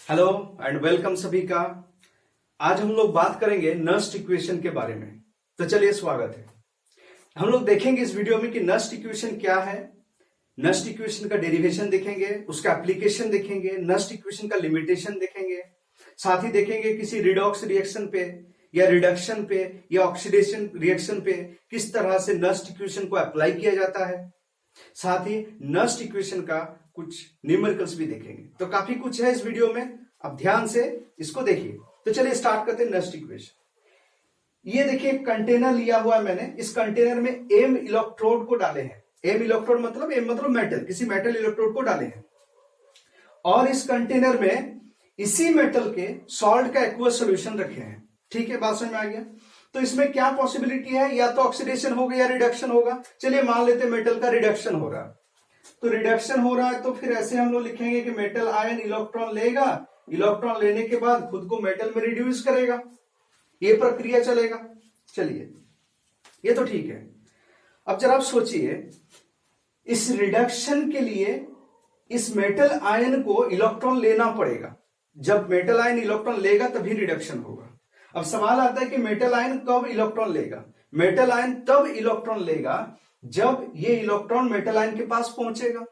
Hello and welcome सभी का। आज हम लोग बात करेंगे नस्ट इक्वेशन के बारे में। तो चलिए स्वागत है। हम लोग देखेंगे इस वीडियो में कि नस्ट इक्वेशन क्या है, नस्ट इक्वेशन का डेरिवेशन देखेंगे, उसका एप्लीकेशन देखेंगे, नस्ट इक्वेशन का लिमिटेशन देखेंगे, साथ ही देखेंगे किसी रिडॉक्स रिएक्शन पे या रिडक्शन पे या ऑक्सीडेशन रिएक्शन पे किस तरह से नस्ट इक्वेशन को अप्लाई किया जाता है। साथ ही नस्ट इक्वेशन का कुछ न्यूमेरिकल्स भी देखेंगे। तो काफी कुछ है इस वीडियो में, अब ध्यान से इसको देखिए। तो चलिए स्टार्ट करते हैं नस्ट इक्वेशन। ये देखिए कंटेनर लिया हुआ है मैंने, इस कंटेनर में एम इलेक्ट्रोड को डाले हैं। एम इलेक्ट्रोड मतलब एम मतलब मेटल, किसी मेटल इलेक्ट्रोड को डाले हैं और इस कंटेनर में इसी मेटल के सॉल्ट का एक्वस सोल्यूशन रखे हैं। ठीक है, बात समझ में आ गया। तो इसमें क्या पॉसिबिलिटी है, या तो ऑक्सीडेशन होगा या रिडक्शन होगा। चलिए मान लेते हैं मेटल का रिडक्शन हो रहा है। तो रिडक्शन हो रहा है तो फिर ऐसे हम लोग लिखेंगे कि मेटल आयन इलेक्ट्रॉन लेगा, इलेक्ट्रॉन लेने के बाद खुद को मेटल में रिड्यूस करेगा, ये प्रक्रिया चलेगा। चलिए ये तो ठीक है। अब जरा आप सोचिए, इस रिडक्शन के लिए इस मेटल आयन को इलेक्ट्रॉन लेना पड़ेगा। जब मेटल आयन इलेक्ट्रॉन लेगा तभी रिडक्शन होगा। अब सवाल आता है कि मेटल आयन कब इलेक्ट्रॉन लेगा। मेटल आयन तब इलेक्ट्रॉन लेगा जब ये इलेक्ट्रॉन मेटल आयन के पास पहुंचेगा,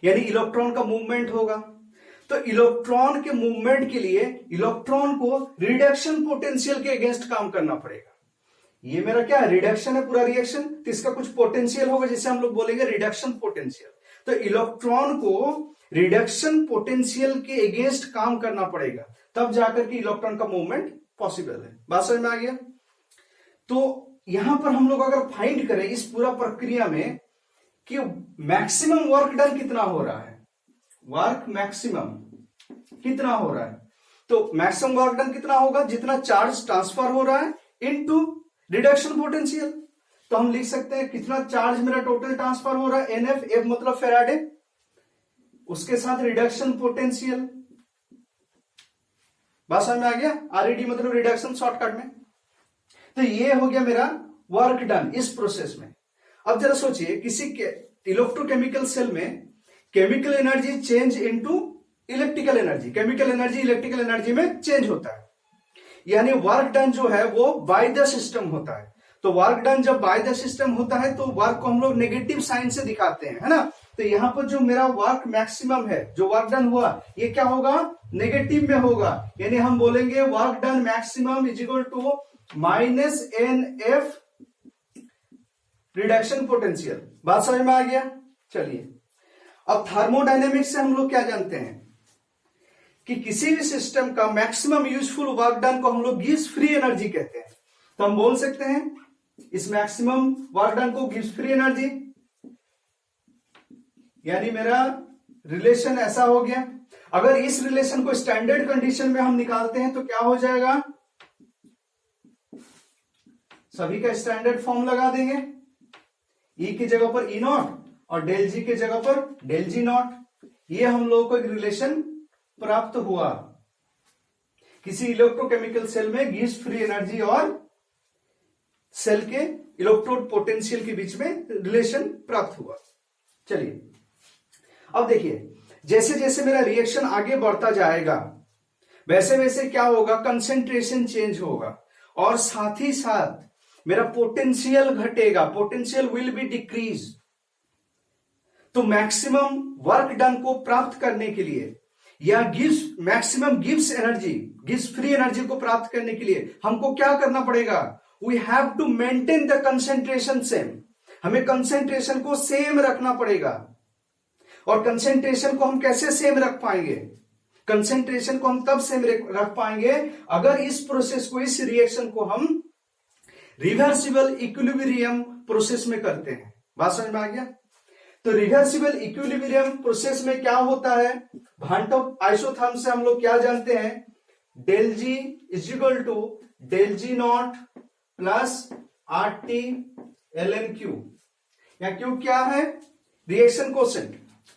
यानी इलेक्ट्रॉन का मूवमेंट होगा। तो इलेक्ट्रॉन के मूवमेंट के लिए इलेक्ट्रॉन को रिडक्शन पोटेंशियल के अगेंस्ट काम करना पड़ेगा। ये मेरा क्या है, रिडक्शन है पूरा रिएक्शन, तो इसका कुछ पोटेंशियल होगा जिसे हम लोग बोलेंगे रिडक्शन पोटेंशियल। तो इलेक्ट्रॉन को रिडक्शन पोटेंशियल के अगेंस्ट काम करना पड़ेगा, तब जाकर के इलेक्ट्रॉन का मूवमेंट पॉसिबल है। बात समझ में आ गया। तो यहां पर हम लोग अगर फाइंड करें इस पूरा प्रक्रिया में कि मैक्सिमम वर्क डन कितना हो रहा है, वर्क मैक्सिमम कितना हो रहा है, तो मैक्सिमम वर्क डन कितना होगा, जितना चार्ज ट्रांसफर हो रहा है इनटू रिडक्शन पोटेंशियल। तो हम लिख सकते हैं कितना चार्ज मेरा टोटल ट्रांसफर हो रहा है, एनएफ, एफ मतलब फेराडे, उसके साथ रिडक्शन पोटेंशियल। बात समझ में आ गया। आरईडी मतलब रिडक्शन शॉर्टकट में। तो ये हो गया मेरा वर्क डन इस प्रोसेस में। अब जरा सोचिए, किसी इलेक्ट्रोकेमिकल सेल में chemical energy change into electrical energy, chemical energy electrical energy में चेंज होता है, यानी वर्क डन जो है वो बाय द सिस्टम होता है। तो वर्क डन जब बाय द सिस्टम होता है तो वर्क को हम लोग नेगेटिव साइन से दिखाते हैं, है ना। तो यहां पर जो मेरा वर्क मैक्सिमम है, जो वर्क डन हुआ, ये क्या होगा, नेगेटिव में होगा, यानी हम बोलेंगे work done maximum is equal to minus n F reduction potential. बात समझ में आ गया। चलिए अब थर्मोडायनेमिक्स से हम लोग क्या जानते हैं कि किसी भी सिस्टम का मैक्सिमम यूजफुल वर्क डन को हम लोग गिव्स फ्री एनर्जी कहते हैं। तो हम बोल सकते हैं इस मैक्सिमम वर्क डन को गिव्स फ्री एनर्जी, यानी मेरा रिलेशन ऐसा हो गया। अगर इस रिलेशन को स्टैंडर्ड कंडीशन में हम निकालते हैं तो क्या हो जाएगा, सभी का स्टैंडर्ड फॉर्म लगा देंगे, ई की जगह पर ई नॉट और डेल जी के जगह पर डेल जी नॉट। ये हम लोगों को एक रिलेशन प्राप्त हुआ, किसी इलेक्ट्रोकेमिकल सेल में गिव्स फ्री एनर्जी और सेल के इलेक्ट्रोड पोटेंशियल के बीच में रिलेशन प्राप्त हुआ। चलिए अब देखिए, जैसे जैसे मेरा रिएक्शन आगे बढ़ता जाएगा वैसे वैसे क्या होगा, कंसेंट्रेशन चेंज होगा और साथ ही साथ मेरा पोटेंशियल घटेगा, पोटेंशियल विल बी डिक्रीज। तो मैक्सिमम वर्क डन को प्राप्त करने के लिए या gives maximum gives energy, gives free energy को प्राप्त करने के लिए हमको क्या करना पड़ेगा, we have to maintain the concentration same. हमें कंसेंट्रेशन को सेम रखना पड़ेगा। और कंसेंट्रेशन को हम कैसे सेम रख पाएंगे, कंसेंट्रेशन को हम तब सेम रख पाएंगे अगर इस प्रोसेस को, इस रिएक्शन को हम रिवर्सिबल इक्विलिब्रियम प्रोसेस में करते हैं। बात समझ में आ गया। तो रिवर्सिबल इक्विलिब्रियम प्रोसेस में क्या होता है, भांटो आइसोथर्म से हम लोग क्या जानते हैं, del G is equal to del G naught plus R T L N Q. या क्यू क्या है, रिएक्शन कोसेंट,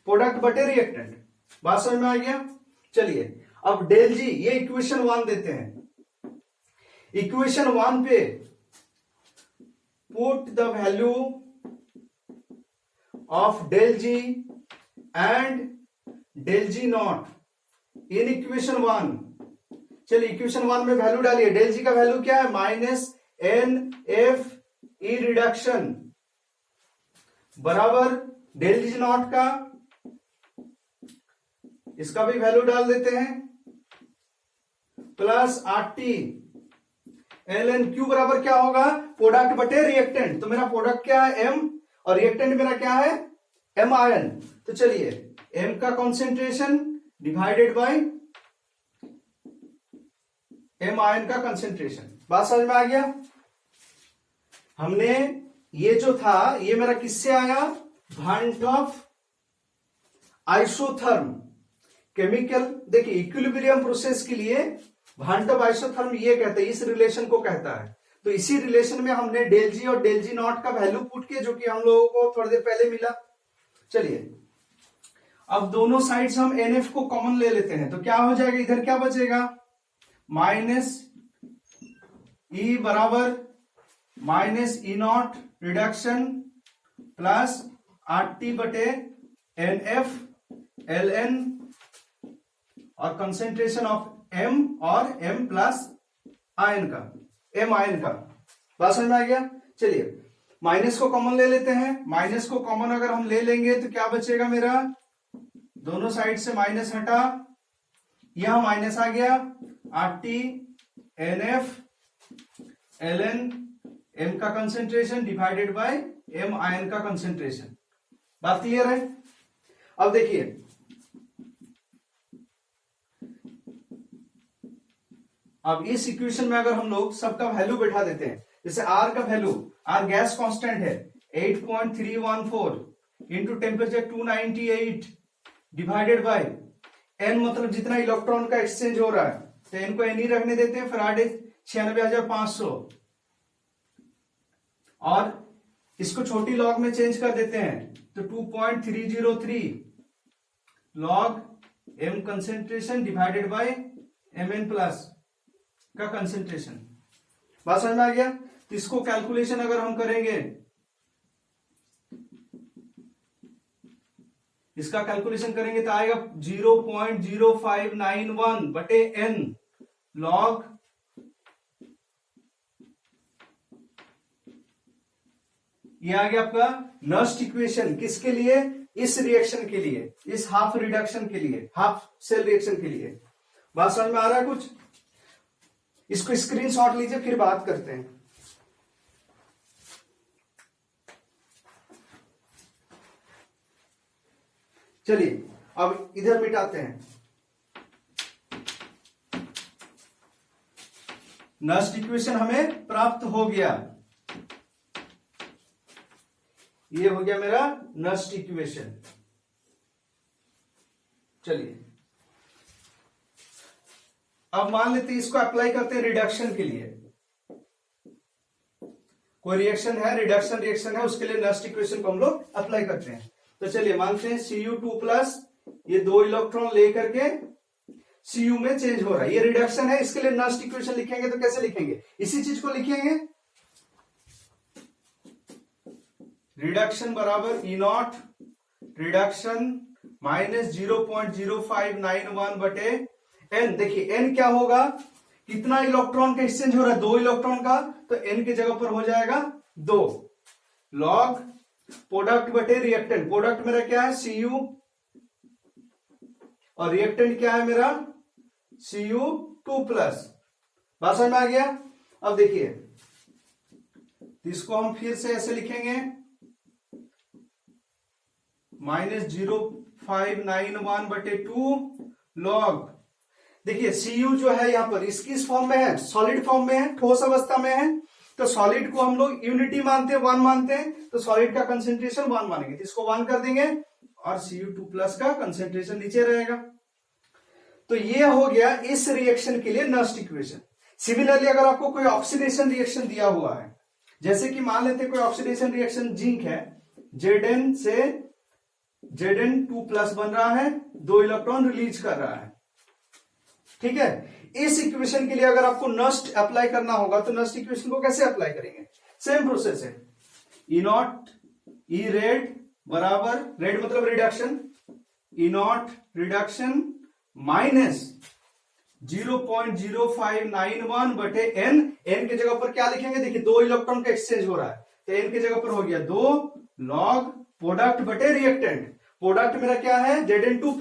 प्रोडक्ट बटे रिएक्टेंट। बात समझ में आ गया। चलिए अब डेल जी, ये इक्वेशन 1 देते हैं। इक्वेशन 1 पे put the value of del G and del G naught in equation 1। चलिए इक्वेशन 1 में वैल्यू डालिए। डेल जी का वैल्यू क्या है? Minus n F E reduction बराबर डेल जी नॉट का, इसका भी वैल्यू डाल देते हैं, plus R T L N Q बराबर क्या होगा? प्रोडक्ट बटे रिएक्टेंट। तो मेरा प्रोडक्ट क्या है? एम, और रिएक्टेंट मेरा क्या है? M ion. तो चलिए एम का concentration divided by M ion का कंसेंट्रेशन। बात समझ में आ गया? हमने ये जो था ये मेरा किससे आया? भांट ऑफ आइसोथर्म केमिकल। देखिए इक्विलिब्रियम प्रोसेस के लिए भांट ऑफ आइसोथर्म ये कहते हैं, इस रिलेशन को कहता है। तो इसी रिलेशन में हमने डेल जी और डेल जी नॉट का वैल्यू पुट किया, जो कि हम लोगों को थोड़ी देर पहले मिला। चलिए अब दोनों साइड्स हम एनएफ को कॉमन ले लेते हैं, तो क्या हो जाएगा? इधर क्या बचेगा? माइनस ई बराबर minus E not reduction plus R T बटे एन एफ एल एन और कंसेंट्रेशन ऑफ एम और एम प्लस आयन का, एम आयन का। बात समझ में आ गया? चलिए माइनस को कॉमन ले लेते हैं। माइनस को कॉमन अगर हम ले लेंगे तो क्या बचेगा मेरा? दोनों साइड से माइनस हटा, यहां माइनस आ गया, R T N F L N M का concentration divided by M ion का कंसेंट्रेशन। बात क्लियर है? अब देखिए अब इस इक्वेशन में अगर हम लोग सबका वैल्यू बैठा देते हैं, जैसे आर का वैल्यू, आर गैस कांस्टेंट है 8.314 into temperature 298 divided by n, मतलब जितना इलेक्ट्रॉन का एक्सचेंज हो रहा है, तो एन को एन ही रखने देते हैं। फैराडे 96,500 और इसको छोटी लॉग में चेंज कर देते हैं, तो 2.303 log M concentration divided by M n plus का कंसेंट्रेशन। बात समझ में आ गया? तो इसको कैलकुलेशन अगर हम करेंगे, इसका कैलकुलेशन करेंगे तो आएगा 0.0591 बटे एन लॉग ये आ गया आपका नस्ट इक्वेशन। किसके लिए? इस रिएक्शन के लिए, इस हाफ रिडक्शन के लिए, हाफ सेल रिएक्शन के लिए। बात समझ में आ रहा है कुछ? इसको स्क्रीनशॉट लीजिए, फिर बात करते हैं। चलिए अब इधर मिटाते हैं। नस्ट इक्वेशन हमें प्राप्त हो गया, ये हो गया मेरा नस्ट इक्वेशन। चलिए अब मान लेते हैं इसको अप्लाई करते हैं रिडक्शन के लिए। कोई रिएक्शन है, रिडक्शन रिएक्शन है, उसके लिए नस्ट इक्वेशन को हम लोग अप्लाई करते हैं। तो चलिए मानते हैं Cu2 प्लस ये 2 इलेक्ट्रॉन लेकर के Cu में चेंज हो रहा है, ये रिडक्शन है। इसके लिए नस्ट इक्वेशन लिखेंगे तो कैसे लिखेंगे? इसी चीज को लिखेंगे, रिडक्शन बराबर ई नॉट रिडक्शन माइनस 0.0591 बटे एन। देखिए एन क्या होगा? कितना इलेक्ट्रॉन का एक्सचेंज हो रहा है? 2 इलेक्ट्रॉन का, तो एन की जगह पर हो जाएगा 2 लॉग प्रोडक्ट बटे रिएक्टेंट। प्रोडक्ट मेरा क्या है? Cu और रिएक्टेंट क्या है मेरा? Cu2 plus. बात समझ में आ गया? अब देखिए इसको हम फिर से ऐसे लिखेंगे, माइनस 0.591 बटे 2 लॉग। देखिए Cu जो है यहां पर इसकी इस फॉर्म में है, सॉलिड फॉर्म में है, ठोस अवस्था में है, तो सॉलिड को हम लोग यूनिटी मानते हैं, 1 मानते हैं, तो सॉलिड का कंसेंट्रेशन 1 मानेंगे, तो इसको 1 कर देंगे और Cu2 प्लस का कंसेंट्रेशन नीचे रहेगा। तो ये हो गया इस रिएक्शन के लिए नस्ट इक्वेशन। सिमिलरली अगर आपको कोई ऑक्सीडेशन रिएक्शन दिया हुआ है, जैसे कि मान लेते कोई ऑक्सीडेशन रिएक्शन जिंक है, Zn से Zn2 प्लस बन रहा है, 2 इलेक्ट्रॉन रिलीज कर रहा है, ठीक है। इस इक्वेशन के लिए अगर आपको नस्ट अप्लाई करना होगा तो नस्ट इक्वेशन को कैसे अप्लाई करेंगे? सेम प्रोसेस है, ई नॉट ई रेड बराबर, रेड मतलब reduction, E not reduction minus 0.0591 बटे एन। एन की जगह पर क्या लिखेंगे, देखिए 2 इलेक्ट्रॉन का एक्सचेंज हो रहा है, तो एन की जगह पर हो गया 2 लॉग प्रोडक्ट बटे रिएक्टेंट। प्रोडक्ट मेरा क्या है Zn2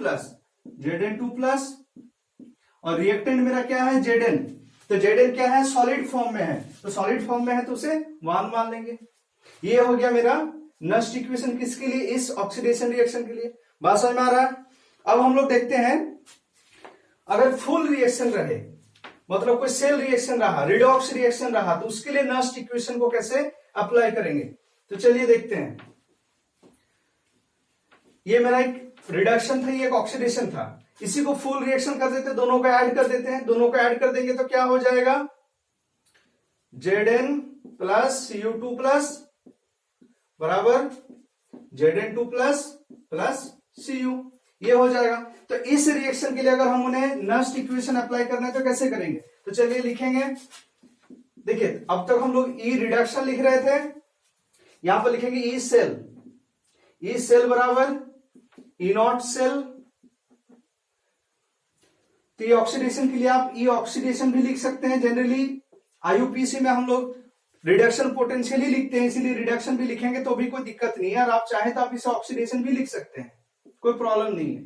प्लस और रिएक्टेंट मेरा क्या है Zn। तो Zn क्या है, सॉलिड फॉर्म में है, तो सॉलिड फॉर्म में है तो उसे 1 मान लेंगे। ये हो गया मेरा नस्ट इक्वेशन, किसके लिए, इस ऑक्सीडेशन रिएक्शन के लिए। बात समझ में आ रहा है। अब हम लोग देखते हैं अगर फुल रिएक्शन रहे, मतलब कोई सेल रिएक्शन रहा, रिडॉक्स रिएक्शन रहा, तो उसके लिए नस्ट इक्वेशन को कैसे अप्लाई करेंगे। तो चलिए देखते हैं। ये मेरा एक रिडक्शन था, ये एक ऑक्सीडेशन था, इसी को फुल रिएक्शन कर देते, दोनों को ऐड कर देते हैं। दोनों को ऐड कर देंगे तो क्या हो जाएगा, Zn प्लस Cu2 प्लस बराबर Zn2 प्लस Cu, ये हो जाएगा। तो इस रिएक्शन के लिए अगर हम उन्हें नस्ट इक्वेशन अप्लाई करना है तो कैसे करेंगे, तो चलिए लिखेंगे। देखिए अब तक हम लोग ई रिडक्शन लिख रहे थे, यहां पर लिखेंगे ई सेल बराबर ई नॉट सेल। तो ये ऑक्सीडेशन के लिए आप ई ऑक्सीडेशन भी लिख सकते हैं। जनरली आईयूपीसी में हम लोग रिडक्शन पोटेंशियल ही लिखते हैं, इसीलिए रिडक्शन भी लिखेंगे तो भी कोई दिक्कत नहीं है, और आप चाहे तो आप इसे ऑक्सीडेशन भी लिख सकते हैं, कोई प्रॉब्लम नहीं है।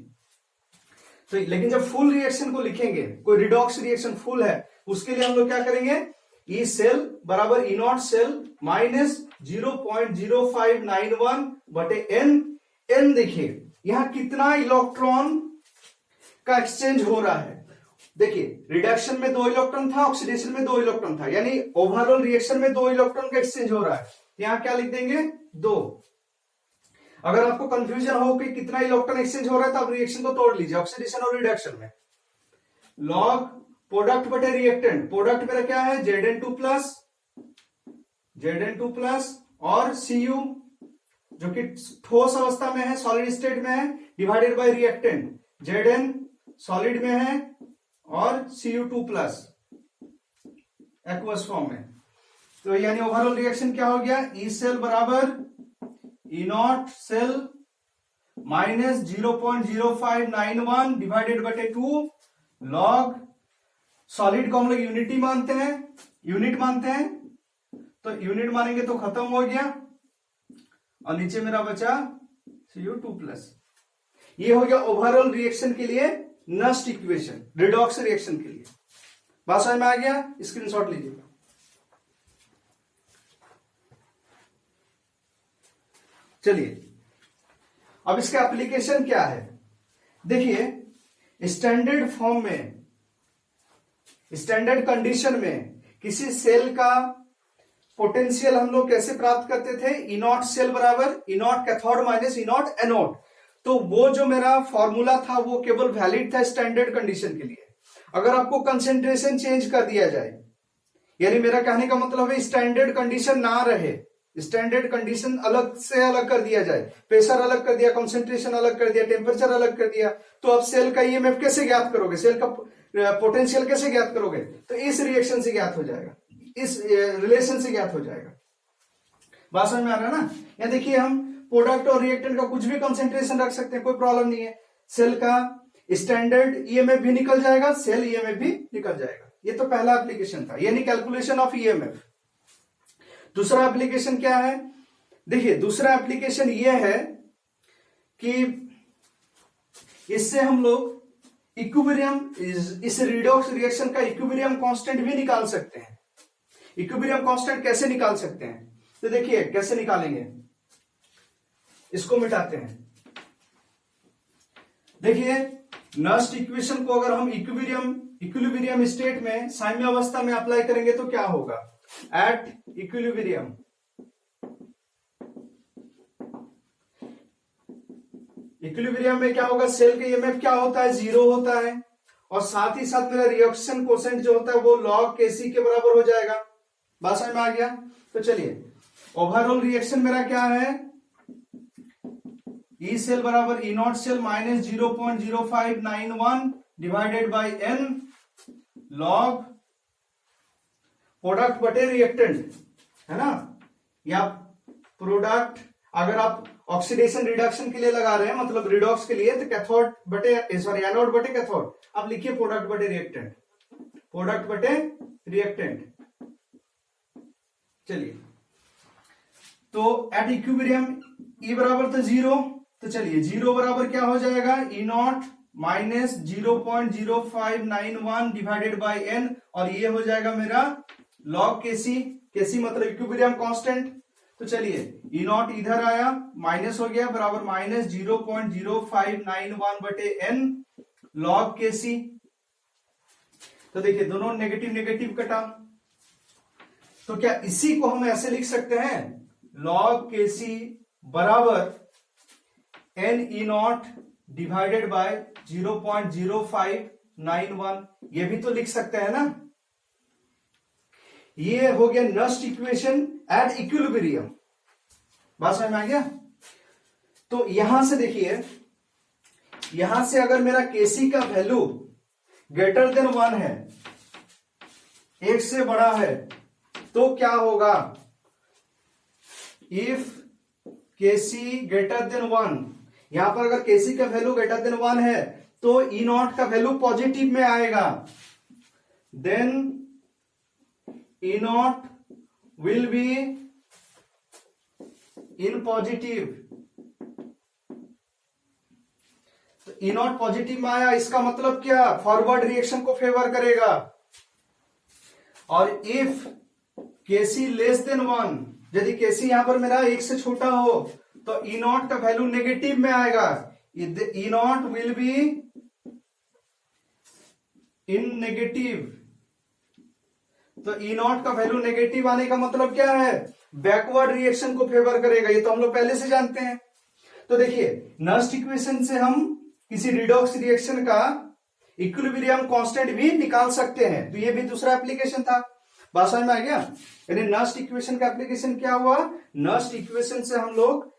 तो लेकिन जब फुल रिएक्शन को लिखेंगे, कोई रिडॉक्स रिएक्शन फुल है, उसके लिए हम लोग क्या करेंगे, ई सेल बराबर ई नॉट सेल माइनस 0.0591 बटे एन। एन देखिए यहां कितना इलेक्ट्रॉन का एक्सचेंज हो रहा है। देखिए रिडक्शन में 2 इलेक्ट्रॉन था, ऑक्सीडेशन में 2 इलेक्ट्रॉन था, यानी ओवरऑल रिएक्शन में 2 इलेक्ट्रॉन का एक्सचेंज हो रहा है। यहां क्या लिख देंगे 2। अगर आपको कंफ्यूजन हो कि कितना इलेक्ट्रॉन एक्सचेंज हो रहा है तो आप रिएक्शन को तोड़ लीजिए, ऑक्सीडेशन और रिडक्शन में। लॉग प्रोडक्ट बटे रिएक्टेंट, प्रोडक्ट मेरा क्या है Zn2 प्लस और Cu जो कि ठोस अवस्था में है, सॉलिड स्टेट में है, divided by reactant Zn solid में है और Cu2 प्लस एक्वस फॉर्म में। तो यानी ओवरऑल रिएक्शन क्या हो गया, ई सेल बराबर E naught cell minus 0.0591 divided बटे 2 लॉग, सॉलिड को हम लोग यूनिट मानते हैं, तो यूनिट मानेंगे तो खत्म हो गया, और नीचे मेरा बचा Cu2 प्लस। ये हो गया ओवरऑल रिएक्शन के लिए नस्ट इक्वेशन, रिडॉक्स रिएक्शन के लिए। बात समझ में आ गया, स्क्रीनशॉट लीजिएगा। चलिए अब इसका एप्लीकेशन क्या है। देखिए स्टैंडर्ड फॉर्म में, स्टैंडर्ड कंडीशन में किसी सेल का पोटेंशियल हम लोग कैसे प्राप्त करते थे, ई नॉट सेल बराबर E naught cathode minus E naught anode. तो वो जो मेरा फॉर्मूला था वो केवल वैलिड था स्टैंडर्ड कंडीशन के लिए। अगर आपको कंसेंट्रेशन चेंज कर दिया जाए, यानी मेरा कहने का मतलब है स्टैंडर्ड कंडीशन ना रहे, स्टैंडर्ड कंडीशन अलग से अलग कर दिया जाए, प्रेशर अलग कर दिया, कंसेंट्रेशन अलग कर दिया, टेम्परेचर अलग कर दिया, तो आप सेल का ईएमएफ कैसे ज्ञात करोगे, सेल का पोटेंशियल कैसे ज्ञात करोगे, तो इस रिएक्शन से ज्ञात हो जाएगा, इस रिलेशन से ज्ञात हो जाएगा। बात समझ में आ रहा है ना। या देखिए हम प्रोडक्ट और रिएक्टेंट का कुछ भी कंसेंट्रेशन रख सकते हैं, कोई प्रॉब्लम नहीं है, सेल का स्टैंडर्ड ईएमएफ भी निकल जाएगा, सेल ईएमएफ भी निकल जाएगा। ये तो पहला एप्लीकेशन था, यानी कैलकुलेशन ऑफ ईएमएफ। दूसरा एप्लीकेशन क्या है, देखिए दूसरा एप्लीकेशन यह है कि इससे हम लोग इक्विलिब्रियम, इस रिडॉक्स रिएक्शन का इक्विलिब्रियम कांस्टेंट भी निकाल सकते हैं। इक्विलिब्रियम कांस्टेंट कैसे निकाल सकते हैं, तो देखिए कैसे निकालेंगे, इसको मिटाते हैं। देखिए नस्ट इक्वेशन को अगर हम इक्विलिब्रियम स्टेट में, साम्य अवस्था में अप्लाई करेंगे तो क्या होगा, एट इक्विलिब्रियम, इक्विलिब्रियम में क्या होगा, सेल का ईएमएफ क्या होता है, 0 होता है, और साथ ही साथ मेरा रिएक्शन कोसेंट जो होता है वो log Kc के बराबर हो जाएगा। बात समझ में आ गया। तो चलिए ओवरऑल रिएक्शन मेरा क्या है, ई सेल बराबर E naught cell minus 0.0591 divided by n log product बटे रिएक्टेंट, है ना, या प्रोडक्ट, अगर आप ऑक्सीडेशन रिडक्शन के लिए लगा रहे हैं, मतलब रिडॉक्स के लिए, तो कैथोड बटे सॉरी एनोड बटे कैथोड, अब लिखिए प्रोडक्ट बटे रिएक्टेंट, प्रोडक्ट बटे रिएक्टेंट। चलिए, तो एट इक्विलिब्रियम ई बराबर तो 0, तो चलिए 0 बराबर क्या हो जाएगा, E naught minus 0.0591 divided by n, और ये हो जाएगा मेरा लॉग केसी, केसी मतलब इक्विलिब्रियम कांस्टेंट। तो चलिए ई नॉट इधर आया, माइनस हो गया, बराबर माइनस 0.0591 बटे एन लॉग केसी। तो देखिए दोनों नेगेटिव नेगेटिव कटा, तो क्या इसी को हम ऐसे लिख सकते हैं, लॉग केसी बराबर n E naught divided by 0.0591, ये भी तो लिख सकते हैं ना। ये हो गया नस्ट इक्वेशन एट इक्विलिब्रियम, बात समझ में आ गया। तो यहां से देखिए, यहां से अगर मेरा केसी का वैल्यू ग्रेटर देन 1 है, 1 से बड़ा है, तो क्या होगा, इफ केसी ग्रेटर देन 1, यहां पर अगर केसी का वैल्यू ग्रेटर देन 1 है तो ई नॉट का वैल्यू पॉजिटिव में आएगा, then E naught will be in positive. तो ई नॉट पॉजिटिव में आया, इसका मतलब क्या, फॉरवर्ड रिएक्शन को फेवर करेगा। और इफ केसी लेस देन 1, यदि केसी यहां पर मेरा 1 से छोटा हो तो ई नॉट का वैल्यू नेगेटिव में आएगा, E naught will be in negative. तो ई नॉट का वैल्यू नेगेटिव आने का मतलब क्या है, बैकवर्ड रिएक्शन को फेवर करेगा, ये तो हम लोग पहले से जानते हैं। तो देखिए नस्ट इक्वेशन से हम किसी रिडॉक्स रिएक्शन का इक्विलिब्रियम कांस्टेंट भी निकाल सकते हैं, तो ये भी दूसरा एप्लीकेशन था, बात समझ में आ गया। यानी नस्ट इक्वेशन का एप्लीकेशन क्या हुआ, नस्ट इक्वेशन से हम लोग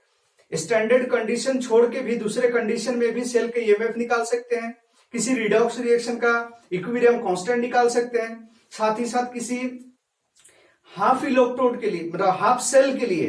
स्टैंडर्ड कंडीशन छोड़ के भी दूसरे कंडीशन में भी सेल के ईएमएफ निकाल सकते हैं, किसी रिडॉक्स रिएक्शन का इक्विलिब्रियम कांस्टेंट निकाल सकते हैं, साथ ही साथ किसी हाफ इलेक्ट्रोड के लिए, मतलब हाफ सेल के लिए,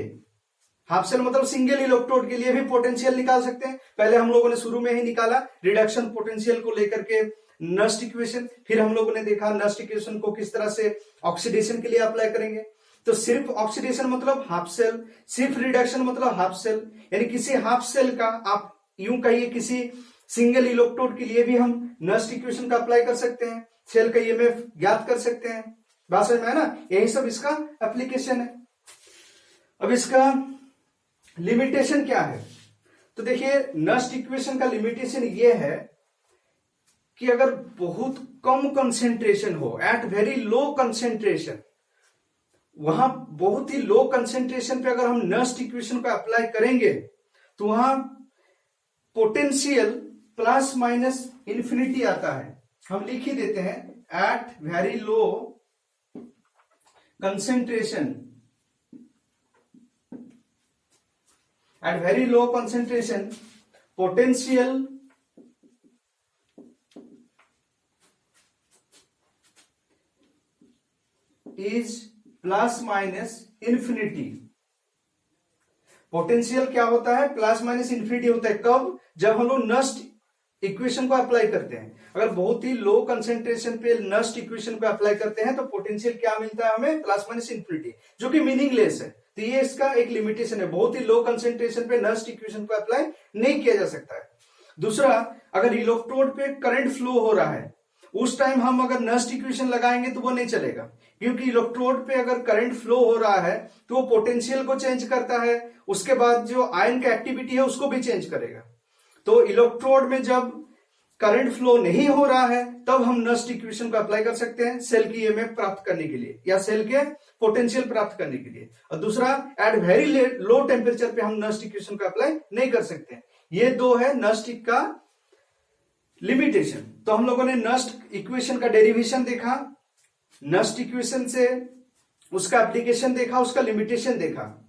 हाफ सेल मतलब सिंगल इलेक्ट्रोड के लिए भी पोटेंशियल निकाल सकते हैं। पहले हम लोगों ने शुरू में ही निकाला रिडक्शन पोटेंशियल को लेकर के नस्ट इक्वेशन, फिर हम लोगों ने देखा नस्ट इक्वेशन को किस तरह से ऑक्सीडेशन के लिए अप्लाई करेंगे। तो सिर्फ ऑक्सीडेशन मतलब हाफ सेल, सिर्फ रिडक्शन मतलब हाफ सेल, यानी किसी हाफ सेल का, आप यूं कहिए किसी सिंगल इलेक्ट्रोड के लिए भी हम नस्ट इक्वेशन का अप्लाई कर सकते हैं, सेल का ईएमएफ ज्ञात कर सकते हैं, बात समझ में है ना। यही सब इसका एप्लीकेशन है। अब इसका लिमिटेशन क्या है, तो देखिए नस्ट इक्वेशन का लिमिटेशन ये है कि अगर बहुत कम कंसेंट्रेशन हो, एट वेरी लो कंसेंट्रेशन, वहां बहुत ही लो कंसेंट्रेशन पे अगर हम नस्ट इक्वेशन को अप्लाई करेंगे तो वहां पोटेंशियल प्लस माइनस इंफिनिटी आता है। हम लिख ही देते हैं, at very low concentration, at very low concentration potential is plus minus infinity. Potential क्या होता है, प्लस माइनस इंफिनिटी होता है, कब, जब हम लोग नस्ट इक्वेशन को अप्लाई करते हैं। अगर बहुत ही लो कंसेंट्रेशन पे नस्ट इक्वेशन को अप्लाई करते हैं तो पोटेंशियल क्या मिलता है हमें, प्लस माइनस इंफिनिटी, जो कि मीनिंगलेस है। तो ये इसका एक लिमिटेशन है, बहुत ही लो कंसेंट्रेशन पे नस्ट इक्वेशन को अप्लाई नहीं किया जा सकता है। दूसरा, अगर इलेक्ट्रोड पे करंट फ्लो हो रहा है उस टाइम हम अगर नस्ट इक्वेशन लगाएंगे तो वो नहीं चलेगा, क्योंकि इलेक्ट्रोड पे अगर करंट फ्लो हो रहा है तो वो पोटेंशियल को चेंज करता है, उसके बाद जो आयन का एक्टिविटी है उसको भी चेंज करेगा। तो इलेक्ट्रोड में जब करंट फ्लो नहीं हो रहा है तब हम नस्ट इक्वेशन को अप्लाई कर सकते हैं सेल की ईएमएफ प्राप्त करने के लिए या सेल के पोटेंशियल प्राप्त करने के लिए। और दूसरा, एट वेरी लो टेम्परेचर पे हम नस्ट इक्वेशन को अप्लाई नहीं कर सकते। ये दो है नस्ट का लिमिटेशन। तो हम लोगों ने नस्ट इक्वेशन का डेरिवेशन देखा, नस्ट इक्वेशन से उसका एप्लीकेशन देखा, उसका लिमिटेशन देखा,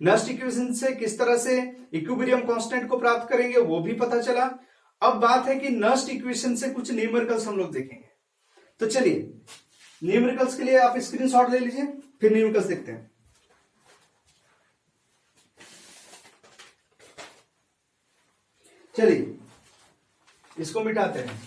नस्ट इक्वेशन से किस तरह से इक्विलिब्रियम कांस्टेंट को प्राप्त करेंगे वो भी पता चला। अब बात है कि नस्ट इक्वेशन से कुछ न्यूमेरिकल्स हम लोग देखेंगे। तो चलिए न्यूमेरिकल्स के लिए आप स्क्रीनशॉट ले लीजिए, फिर न्यूमेरिकल्स देखते हैं। चलिए इसको मिटाते हैं।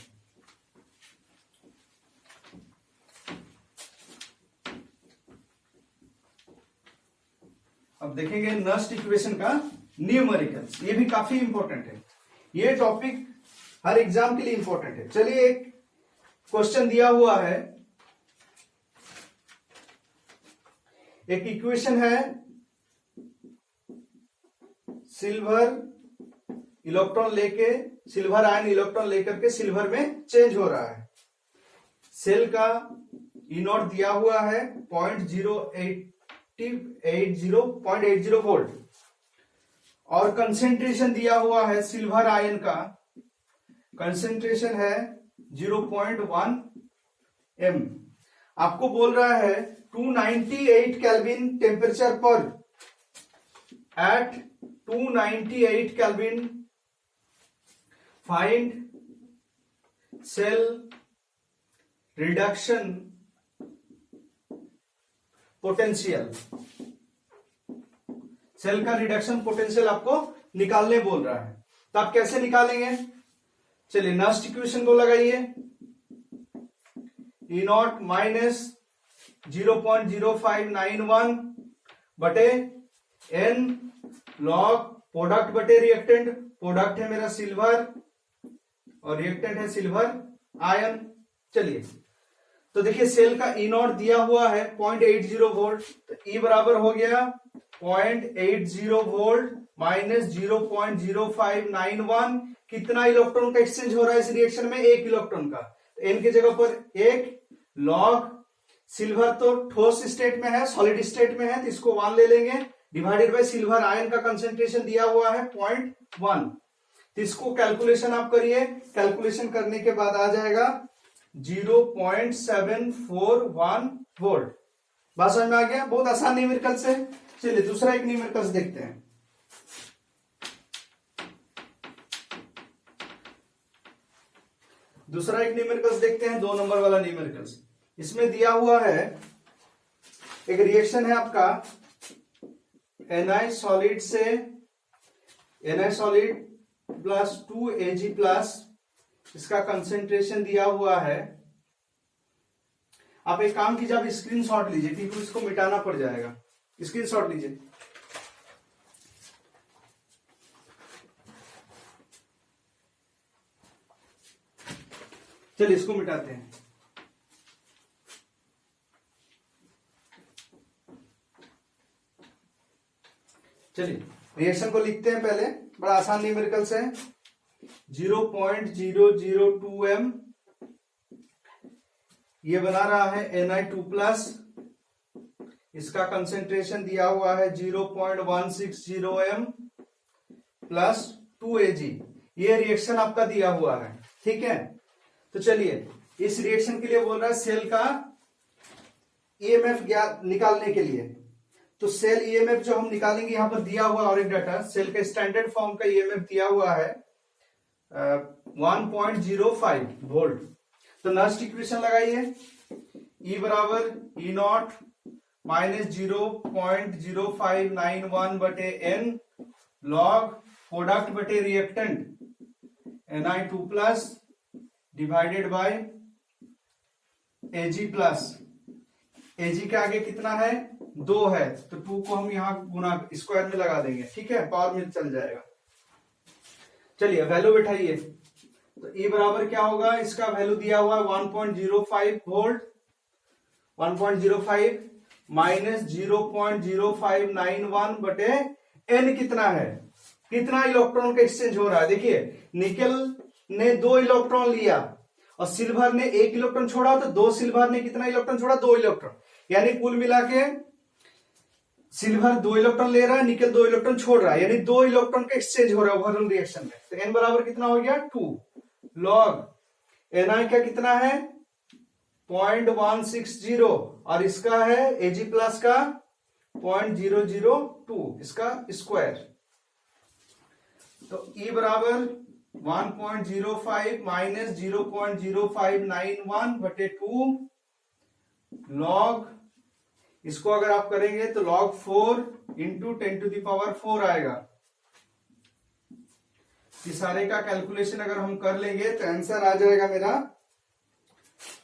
अब देखेंगे नस्ट इक्वेशन का न्यूमेरिकल्स, ये भी काफी इंपॉर्टेंट है। ये टॉपिक हर एग्जाम के लिए इंपॉर्टेंट है। चलिए एक क्वेश्चन दिया हुआ है, एक इक्वेशन है, सिल्वर आयन इलेक्ट्रॉन लेकर के सिल्वर में चेंज हो रहा है। सेल का ई नॉट दिया हुआ है 0.80 वोल्ट और कंसेंट्रेशन दिया हुआ है सिल्वर आयन का, कंसेंट्रेशन है 0.1 m। आपको बोल रहा है 298 केल्विन टेम्परेचर पर, at 298 kelvin find cell reduction potential. Cell का रिडक्शन पोटेंशियल आपको निकालने बोल रहा है, तो आप कैसे निकालेंगे? चलिए नस्ट इक्वेशन को लगाइए, ई नॉट माइनस 0.0591 बटे एन लॉग प्रोडक्ट बटे रिएक्टेंट। प्रोडक्ट है मेरा सिल्वर और रिएक्टेंट है सिल्वर आयन। चलिए तो देखिए सेल का ई नॉट दिया हुआ है 0.80 वोल्ट, तो ई बराबर हो गया 0.80 वोल्ट माइनस 0.0591। कितना इलेक्ट्रॉन का एक्सचेंज हो रहा है इस रिएक्शन में? 1 इलेक्ट्रॉन का। तो एन की जगह पर 1 लॉग सिल्वर तो ठोस स्टेट में है, सॉलिड स्टेट में है, तो इसको 1 ले लेंगे, डिवाइडेड बाय सिल्वर आयन का कंसेंट्रेशन दिया हुआ है 0.1। तो इसको कैलकुलेशन आप करिए, कैलकुलेशन करने के बाद आ जाएगा 0.741 वोल्ट। बात समझ में आ गया? बहुत आसान न्यूमेरिकल्स है। चलिए दूसरा एक न्यूमेरिकल्स देखते हैं। दूसरा एक न्यूमेरिकल्स देखते हैं, 2 नंबर वाला न्यूमेरिकल्स। इसमें दिया हुआ है एक रिएक्शन है आपका Na सॉलिड से Na solid plus 2Ag plus, इसका कंसेंट्रेशन दिया हुआ है। आप एक काम कीजिए, आप स्क्रीनशॉट लीजिए क्योंकि इसको मिटाना पड़ जाएगा। स्क्रीनशॉट लीजिए। चलिए इसको मिटाते हैं। चलिए रिएक्शन को लिखते हैं पहले, बड़ा आसान न्यूमेरिकल्स है। 0.002 m, ये बना रहा है Na2 प्लस, इसका कंसेंट्रेशन दिया हुआ है 0.160 m प्लस 2Ag। ये रिएक्शन आपका दिया हुआ है, ठीक है। तो चलिए इस रिएक्शन के लिए बोल रहा है सेल का ईएमएफ निकालने के लिए। तो सेल ईएमएफ जो हम निकालेंगे, यहां पर दिया हुआ और एक डाटा, सेल का स्टैंडर्ड फॉर्म का ईएमएफ दिया हुआ है 1.05 वोल्ट। तो नस्ट इक्वेशन लगाइए, ई बराबर ई नॉट माइनस 0.0591 बटे एन लॉग प्रोडक्ट बटे reactant Na2 plus divided by Ag plus. Ag के आगे कितना है? 2 है, तो 2 को हम यहां गुना स्क्वायर में लगा देंगे, ठीक है, पावर में चल जाएगा। चलिए वैल्यू बैठाइए। तो E बराबर क्या होगा? इसका वैल्यू दिया हुआ है 1.05 वोल्ट, 1.05 माइनस 0.0591 बटे N कितना है? कितना इलेक्ट्रॉन का एक्सचेंज हो रहा है? देखिए निकेल ने 2 इलेक्ट्रॉन लिया और सिल्वर ने 1 इलेक्ट्रॉन छोड़ा, तो 2 सिल्वर ने कितना इलेक्ट्रॉन छोड़ा? 2 इलेक्ट्रॉन। यानी कुल मिला के सिल्वर 2 इलेक्ट्रॉन ले रहा है, निकेल 2 इलेक्ट्रॉन छोड़ रहा है, यानी 2 इलेक्ट्रॉन का एक्सचेंज हो रहा है ओवरऑल रिएक्शन में। तो N बराबर कितना हो गया? 2 लॉग Na का कितना है? 0.160 और इसका है Ag प्लस का 0.002, इसका स्क्वायर। तो E बराबर 1.05 माइनस 0.0591 बटे 2 लॉग, इसको अगर आप करेंगे तो log 4 into 10 to the power 4 आएगा। कि सारे का कैलकुलेशन अगर हम कर लेंगे तो आंसर आ जाएगा मेरा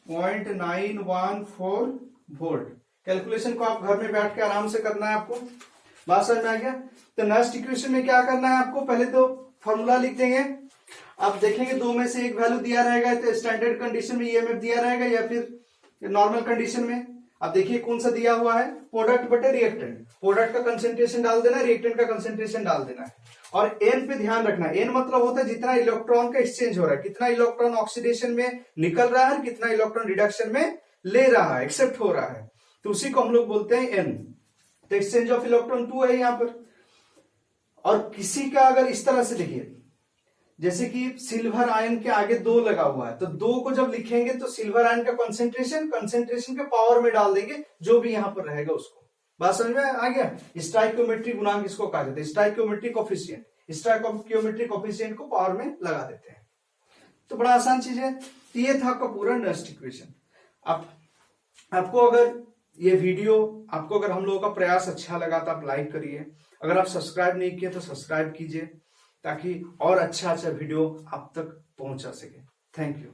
0.914 वोल्ट। कैलकुलेशन को आप घर में बैठ के आराम से करना है आपको। बात समझ में आ गया? तो नेक्स्ट इक्वेशन में क्या करना है आपको, पहले तो फॉर्मूला लिख देंगे। आप देखेंगे दो में से एक वैल्यू दिया रहेगा, तो स्टैंडर्ड कंडीशन में ईएमएफ दिया रहेगा या फिर नॉर्मल कंडीशन में। अब देखिए कौन सा दिया हुआ है, प्रोडक्ट बटे रिएक्टेंट। प्रोडक्ट का कंसेंट्रेशन डाल देना, रिएक्टेंट का कंसेंट्रेशन डाल देना है। और एन पे ध्यान रखना, एन मतलब होता है जितना इलेक्ट्रॉन का एक्सचेंज हो रहा है, कितना इलेक्ट्रॉन ऑक्सीडेशन में निकल रहा है, कितना इलेक्ट्रॉन रिडक्शन में ले रहा है, एक्सेप्ट हो रहा है, तो उसी को हम लोग बोलते हैं एन। तो एक्सचेंज ऑफ इलेक्ट्रॉन 2 है यहां पर। और किसी का अगर इस तरह से देखिए, जैसे कि सिल्वर आयन के आगे 2 लगा हुआ है, तो 2 को जब लिखेंगे तो सिल्वर आयन का कंसेंट्रेशन के पावर में डाल देंगे, जो भी यहां पर रहेगा उसको। बात समझ में आ गया? स्टाइकियोमेट्री गुणांक इसको कहा जाता है, स्टाइकियोमेट्री कोफिशिएंट। स्टाइकियोमेट्री कोफिशिएंट को पावर में लगा देते हैं। तो बड़ा आसान चीज है। तो ये था आपका पूरा नस्ट इक्वेशन। आपको अगर ये वीडियो, आपको अगर हम लोगों का प्रयास अच्छा लगा तो आप लाइक करिए। अगर आप सब्सक्राइब नहीं किए तो सब्सक्राइब कीजिए, ताकि और अच्छा वीडियो आप तक पहुंचा सके। Thank you.